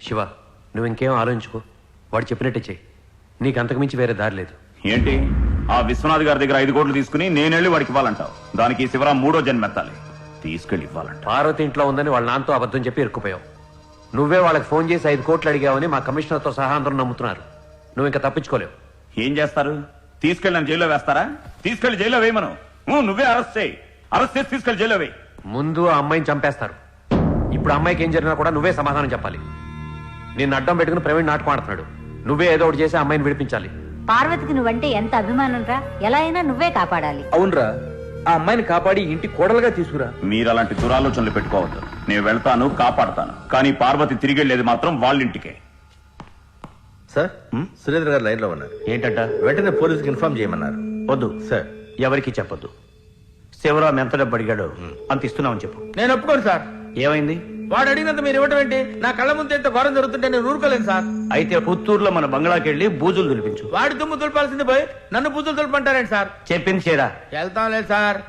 శివ, నువ్వు ఇంకేం ఆలోచించుకో. వాడు చెప్పినట్టే చెయ్యి. నీకు అంతకుమించి వేరే దారి లేదు. ఏంటి, ఆ విశ్వనాథ్ గారి దగ్గర 5 కోట్లు తీసుకుని నేనెళ్ళి వాడికి ఇవ్వాలంటావు? దానికి శివరాం 3వ జన్మెత్తాలి. తీసుకెళ్ళి ఇవ్వాలంట. పార్వతి ఇంట్లో ఉందని వాళ్ళ నాన్నతో అబద్ధం చెప్పి ఇరుక్కుపోయావు. నువ్వే వాళ్ళకి ఫోన్ చేసి 5 కోట్లు అడిగావని మా కమిషనర్తో సహా అందరూ నమ్ముతున్నారు. నువ్వు ఇంకా తప్పించుకోలేవు. ఏం చేస్తారు? తీసుకెళ్ళి నన్ను జైల్లో వేస్తారా? తీసుకెళ్లి జైల్లో వేయమను. నువ్వే అరెస్ట్ చేయి. అరెస్ట్ చేసి తీసుకెళ్లి జైల్లో వేయి. ముందు ఆ అమ్మాయిని చంపేస్తారు. ఇప్పుడు అమ్మాయికి ఏం జరిగినా కూడా నువ్వే సమాధానం చెప్పాలి. నిన్ను అడ్డం పెట్టుకుని ప్రవీణ్ నాటకం ఆడుతున్నాడు. నువ్వే ఏదో ఒకటి చేసి ఆ అమ్మాయిని విడిపించాలి. పార్వతికి నువ్వంటే ఎంత అభిమానం రా, ఎలా అయినా నువ్వే కాపాడాలి. అవునరా, ఆ అమ్మాయిని కాపాడి ఇంటి కోడలుగా తీసుకురా. మీరు అలాంటి దురాలోచనలు పెట్టుకోవద్దు. నేను వెళ్తాను, కాపాడతాను. కానీ పార్వతి తిరిగి వెళ్ళేది మాత్రం వాళ్ళింటికే. సార్, సురేంద్ర గారు లైన్ లో ఉన్నారు. ఏంటంట? వెంటనే పోలీసుకి ఇన్ఫార్మ్ చేయమన్నారు. వద్దు సార్, ఎవరికి చెప్పొద్దు. శివరాం ఎంత డబ్బు అడిగాడో అంత ఇస్తున్నామని చెప్పు. నేను ఒప్పుకోను సార్. ఏమైంది? వాడు అడిగినంత మీరు ఇవ్వటం ఏంటి? నా కళ్ళ ముందు ఎంత ఘోరం జరుగుతుంటే నేను ఊరుకోలేను సార్. అయితే పుత్తూరులో మన బంగ్లాకి వెళ్ళి బూజులు దులిపించు. వాడి దుమ్ము దులపాల్సింది పోయి నన్ను బూతులు దులపంటారేంటి సార్? చెప్పింది చేయరా. వెళ్తాం లేదు సార్.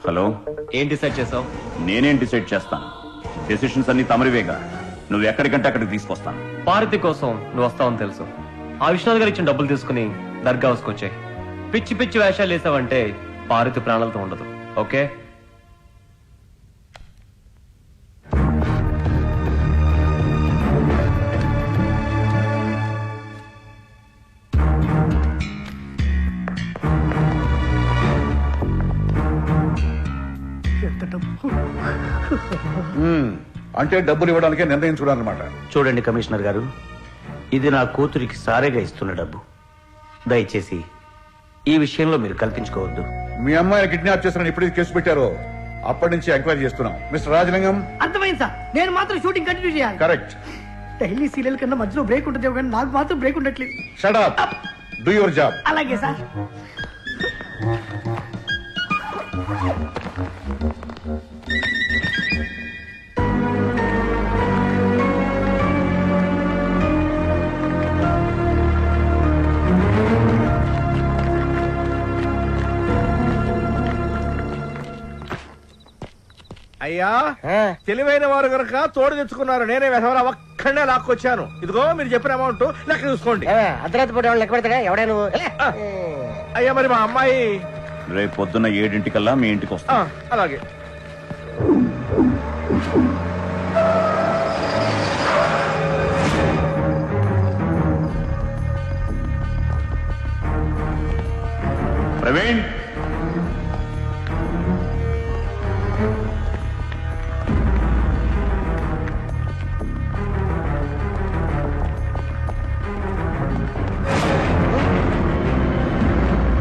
హలో, ఏం డిసైడ్ చేసావు? నేనేం డిసైడ్ చేస్తాను? డెసిషన్స్ అన్ని తమరివేగా. నువ్వు ఎక్కడికంటే అక్కడికి తీసుకొస్తాను. పార్వతి కోసం నువ్వు వస్తావని తెలుసు. ఆ విశ్వనాథ్ గారు ఇచ్చిన డబ్బులు తీసుకుని దర్గా హౌస్కొచ్చాయి. పిచ్చి పిచ్చి వేషాలు వేసావంటే పార్వతి ప్రాణాలతో ఉండదు. ఓకే? అంటే డబ్బులు ఇవ్వడానికే నిర్ణయించుకోవాలన్నమాట. చూడండి కమిషనర్ గారు, ఇది నా కూతురికి సారేగా ఇస్తున్న డబ్బు. దయచేసి ఈ విషయంలో మీరు కల్పించుకోవద్దు. మీ అమ్మాయిని కిడ్నాప్ చేసిన ఎప్పుడైతే కేసు పెట్టారో అప్పటి నుంచి ఎంక్వైరీ చేస్తున్నాం. మిస్టర్ రాజలింగం. అర్థమైంది సార్. నేను మాత్రం షూటింగ్ కంటిన్యూ చేయాలి. కరెక్ట్. డైలీ సీరియల్ కన్నా మధ్యలో బ్రేక్ ఉంటుంది కానీ నాకు మాత్రం బ్రేక్ ఉండట్లేదు. Shut up. Do your job. అలాగే సార్. అయ్యా, తెలివైన వారు కనుక తోడు తెచ్చుకున్నారు. నేనే వెధవరా ఒక్కడే లాక్కొచ్చాను. ఇదిగో మీరు చెప్పిన అమౌంట్ లెక్క చూసుకోండి. అర్ధరాత్రి పూట లెక్క పెడతాడా ఎవడా నువ్వు? అయ్యా, మరి మా అమ్మాయి రేపు పొద్దున్న 7 మీ ఇంటికి వస్తా. అలాగే. ప్రవీణ్,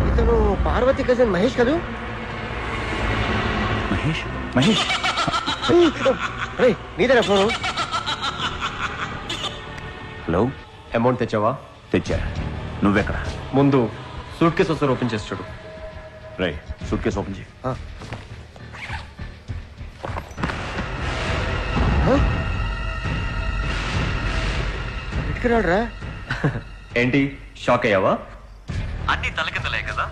ఇతను పార్వతి కజిన్ మహేష్ కదూ? మహేష్ మహేష్ నీదేనా ఫోను? హలో, అమౌంట్ తెచ్చావా? తెచ్చా. నువ్వెక్కడ? ముందు సూట్ కేసు వస్తారు, ఓపెన్ చేసి చూడు. రే, సూట్ కేసు ఓపెన్ చేయి. ఎట్టుకురాడురా. ఏంటి, షాక్ అయ్యావా? అన్ని తలకిందలే కదా.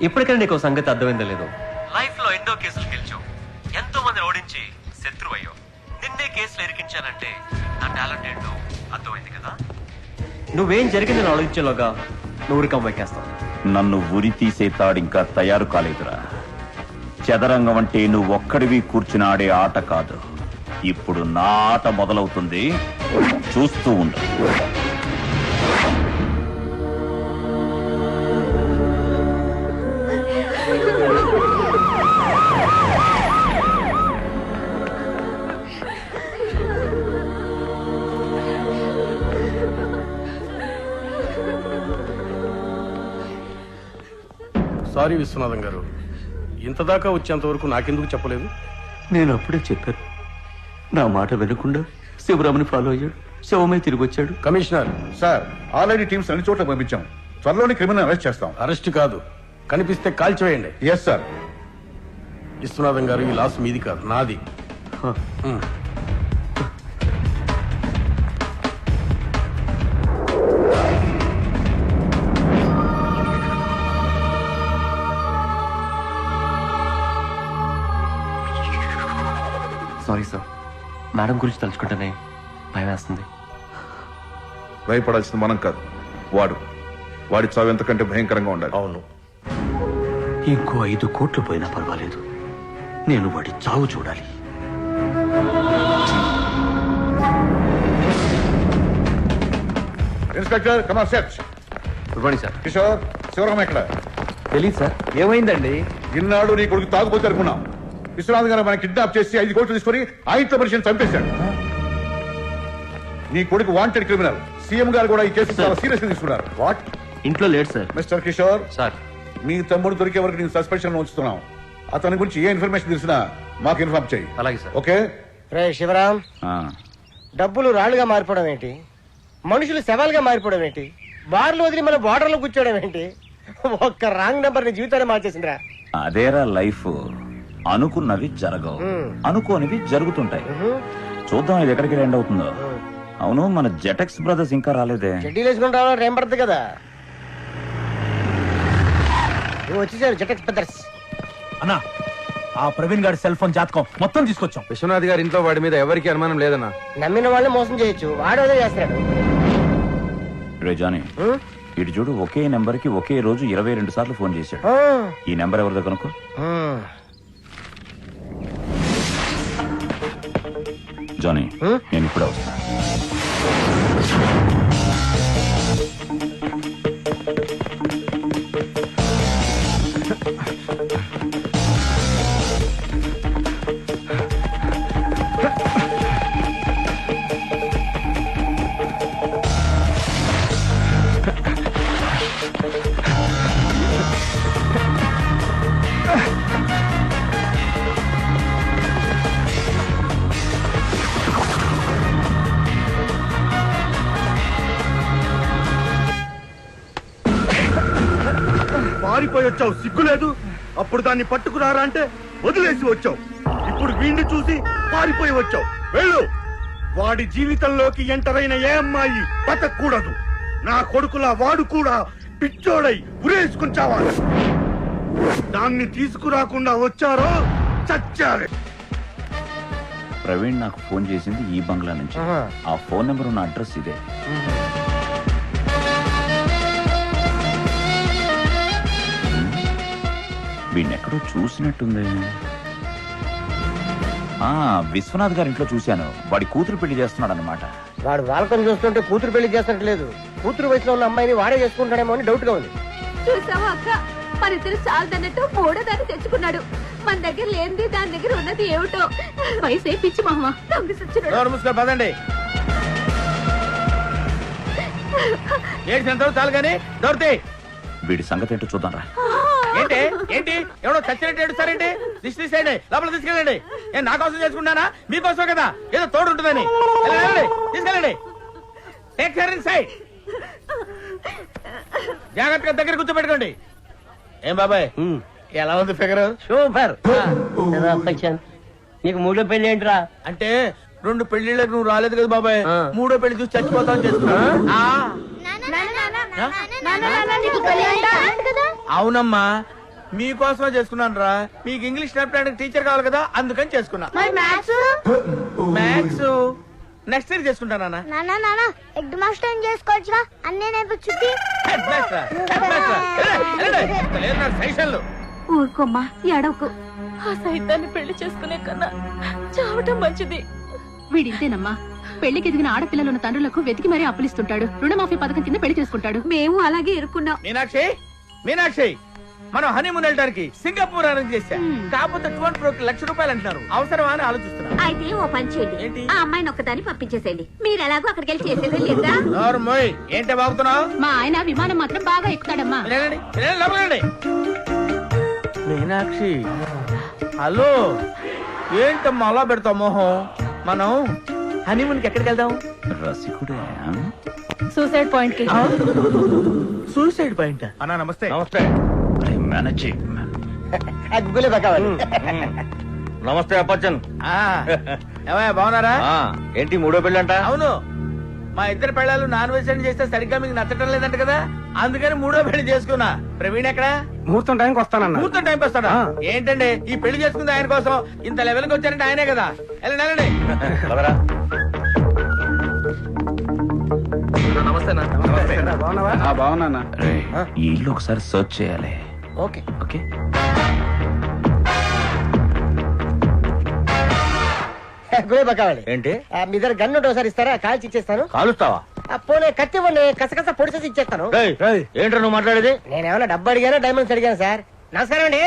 ఇప్పటికైనా నీకు సంగతి అర్థమైందో లేదు. లైఫ్ లో ఎన్నో కేసులు గెలిచావు, ఎంతో మంది ఓడించి శత్రువు అయ్యావు. నిన్నే కేసులు ఇరికించానంటే నా టాలెంట్ ఏంటో అర్థమైంది కదా. నువ్వేం జరిగిందని ఆలోచించేలోగా నువ్వు రికం ఎక్కేస్తావు. నన్ను ఉరి తీసే తాడింకా తయారు కాలేదురా. చదరంగం అంటే నువ్వు ఒక్కడివి కూర్చుని ఆడే ఆట కాదు. ఇప్పుడు నా ఆట మొదలవుతుంది. చూస్తూ ఉండు. సారీ విశ్వనాథం గారు, ఇంతదాకా వచ్చేంత వరకు నాకెందుకు చెప్పలేదు? నేను అప్పుడే చెప్పాను. నా మాట వినకుండా శివరాముని ఫాలో అయ్యాడు. శవమై తిరిగి వచ్చాడు. కమిషనర్ సార్, ఆల్రెడీ టీమ్స్ అన్ని చోట్ల పంపించాం. త్వరలోనే క్రిమినల్ అరెస్ట్ చేస్తాం. అరెస్ట్ కాదు, కనిపిస్తే కాల్చివేయండి. Yes sir. విశ్వనాథం గారు, ఈ లాస్ మీది కాదు, నాది. సారీ సార్, మేడం గురించి తలుచుకుంటేనే భయం వేస్తుంది. భయపడాల్సింది మనం కాదు, వాడి చావు ఎంతకంటే భయంకరంగా ఉండాలి. అవును, ఇంకో 5 కోట్లు పోయినా పర్వాలేదు, నేను వాడి చావు చూడాలి. Inspector come on search. Good morning sir. Kishore, Shivaram ఎక్కడ? తెలీదు సార్. ఏమైందండి? ఇన్నాడు నీ కొడుకు తాగుపోతే అనుకున్నాం. విశ్వనాథ్ గారు మన కిడ్నాప్ చేసి 5 కోట్లు తీసుకొని ఆయన మనిషిని చంపేశాడు. నీ కొడుకు వాంటెడ్ క్రిమినల్. సీఎం గారు కూడా ఈ కేసు చాలా సీరియస్ గా తీసుకున్నారు. వాట్? ఇంట్లో లేడు సార్. మిస్టర్ కిషోర్, సార్, మీ తమ్ముడు దొరికే వరకు నేను సస్పెన్షన్ ఉంచుతున్నాం. అతని గురించి ఏ ఇన్ఫర్మేషన్ తెలిసినా మాకు ఇన్ఫార్మ్ చేయి. అలాగే సార్. ఓకే? రే శివరాం, ఆ, డబ్బులు రాళ్లుగా మారిపోవడం ఏంటి, మనుషులు శవాలుగా మారిపోవడం ఏంటి, బార్లు వదిలి మన బార్డర్లో కూర్చోవడం ఏంటి? ఒక్క రాంగ్ నెంబర్ నీ జీవితాన్ని మార్చేసిందిరా. అదేరా లైఫ్. అనుకున్నవి జరగవు, అనుకోనివి జరుగుతుంటాయి. చూద్దాం ఇది ఎక్కడికి ఎండ్ అవుతుందో. అవును, మన జెటెక్స్ బ్రదర్స్ ఇంకా రాలేదే. షెడ్యూల్ వేసుకుని రావాలి, ఏం పడుతుంది కదా. నువ్వు వచ్చేసారు జెటెక్స్ బ్రదర్స్. అన్నా, ఆ ప్రవీణ్ గారి సెల్ ఫోన్ జాతకం మొత్తం తీసుకొచ్చాం. విశ్వనాథ్ గారి ఇంట్లో వాడి మీద ఎవరికి అనుమానం లేదన్నా. నమ్మిన వాళ్ళని మోసం చేయొచ్చు, వాడు అదే చేస్తున్నాడు. రే జానీ, ఇటు చూడు, ఒకే నెంబర్ కి ఒకే రోజు 22 సార్లు ఫోన్ చేశాడు. ఈ నెంబర్ ఎవరిదో కనుక్కో. జానీ, నేను ఇప్పుడే వస్తాను. పారిపోయి వచ్చావు, సిగ్గులేదు? అప్పుడు దాన్ని పట్టుకురారా అంటే వదిలేసి వచ్చావు. ఇప్పుడు వీడిని చూసి పారిపోయి వచ్చావు. వెళ్ళు. వాడి జీవితంలోకి ఎంటర్ అయిన ఏ అమ్మాయి బతకూడదు. నా కొడుకులా వాడు కూడా పిచ్చోడై ఉరేసుకుని చావాలి. దాన్ని తీసుకురాకుండా వచ్చారో చచ్చారు. ప్రవీణ్ నాకు ఫోన్ చేసింది ఈ బంగ్లా నుంచి. ఆ ఫోన్ నెంబర్ ఉన్న అడ్రస్ ఇదే. వీడిని ఎక్కడో చూసినట్టుంది. విశ్వనాథ్ గారి ఇంట్లో చూశాను. వాడి కూతురు పెళ్లి చేస్తున్నాడు అన్నమాట. వాడు వాళ్ళకొని చూస్తుంటే కూతురు పెళ్లి చేస్తట్లేదు. కూతురు వయసులో ఉన్న అమ్మాయిని వాడే చేసుకుంటాడేమో అని డౌట్ గా ఉంది. చూసావా అక్క, మన ఇద్దరు చాలదన్నట్టు మూడో దాన్ని తెచ్చుకున్నాడు. మన దగ్గర లేనిది దాని దగ్గర ఉన్నది ఏమిటో. వయసే పిచ్చి మహమ్మ, దొంగ సచ్చినాడు. పదండి. చాలు కానీ దొరుకుతాయి. వీడి సంగతి ఏంటో చూద్దాం రా. ఏంటి ఏంటి ఎవడో చచ్చినట్టు ఏడుస్తారేంటి? దిష్టి తీసేయండి, లోపల తీసుకెళ్ళండి. నేను నా కోసం చేసుకుంటానా? మీకోసం కదా, ఏదో తోడు ఉంటుందని. తీసుకెళ్ళండి. Take care inside. జాగ్రత్తగా దగ్గర కూర్చోబెట్టుకోండి. ఏం బాబాయ్, ఎలా ఉంది ఫిగర్? సూపర్. నీకు మూడో పెళ్లి ఏంట్రా? అంటే 2 పెళ్లిళ్ళకి నువ్వు రాలేదు కదా బాబాయ్, 3వ పెళ్లి చూసి చచ్చిపోతావు చేసుకున్నా. అవునమ్మా, మీకోసమే చేసుకున్నాను రా. మీకు ఇంగ్లీష్ నేర్పడానికి టీచర్ కావాలి కదా, అందుకని చేసుకున్నా. మ్యాథ్స్ నెక్స్ట్ ఇయర్ చేసుకుంటానా? హెడ్ మాస్టర్ చేసుకోవచ్చుగా, అన్నీ నేర్పించుద్ది. ఊరుకోమ్మా, ఎడవకు. ఆ సైతాన్ని పెళ్లి చేసుకునే కన్నా చావటం మంచిది. వీడింతేనమ్మా, పెళ్లికి ఎదిగిన ఆడపిల్లలున్న తండ్రులకు వెతికి మరీ అప్పులిస్తుంటాడు. రుణమాఫీ పథకం కింద పెళ్లి చేసుకుంటాడు. మేము అలాగే ఇరుక్కున్నాం. మీనాక్షి, మనం హనీమూన్ వెళ్ళడానికి సింగపూర్ అరేంజ్ చేశా. కాకపోతే 2 crore ₹1,00,000 అంటున్నారు. అవసరమా అని ఆలోచిస్తున్నా. అయితే ఓ పని చేయండి, ఆ అమ్మాయిని ఒక్కదాన్ని పంపించేసేయండి. మీరు ఎలాగో అక్కడికి వెళ్ళి చేసేదే లేదా? ఏంటే బాగుతున్నావు? మా ఆయన విమానం మాత్రం బాగా ఎక్కుతాడమ్మా. మీనాక్షి, హలో, ఏంటమ్మా అలా పెడతావు మొహం? మనం హనీమూన్ కి ఎక్కడికి వెళ్దాం? రసికుడే. సూసైడ్ పాయింట్ కి. Suicide point? అన్నా నమస్తే. నమస్తే. నమస్తే అప్పచ్చన్. ఏమయ్య బాగున్నారా? ఏంటి మూడో పెళ్ళి అంట? అవును, మా ఇద్దరు పెళ్ళాలు నాన్ వెజ్ చేస్తే సరిగ్గా మీకు నచ్చటం లేదంట కదా, అందుకని మూడో పెళ్లి చేసుకున్నా. ప్రవీణ్ ఎక్కడ? ముహూర్తం టైంకి వస్తానన్నా. ముహూర్తం టైంకి వస్తాడా? ఏంటండి ఈ పెళ్లి చేసుకుంది ఆయన కోసం, ఇంత లెవెల్కి వచ్చారంటే ఆయనే కదా. వెళ్ళండి. బాగున్నా రేయ్, ఈ ఇల్లు ఒకసారి సర్చ్ చేయాలి. ఓకే ఓకే గురే కావాలి ఏంటి? మీ దగ్గర గన్ను ఉంటే ఒకసారి ఇస్తారా? కాల్చి ఇచ్చేస్తాను. కాలుస్తావా? పోనీ కత్తి ఇవ్వండి, కసకస పొడిచేసి ఇచ్చేస్తాను. ఏంట్రా నువ్వు మాట్లాడేది? నేనేమన్నా డబ్బు అడిగానా డైమండ్స్ అడిగాను సార్. నమస్కారం అండి.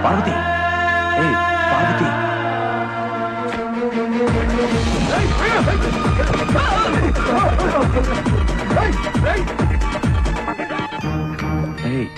పార్వతి, ఏయ్ పార్వతి, ఏయ్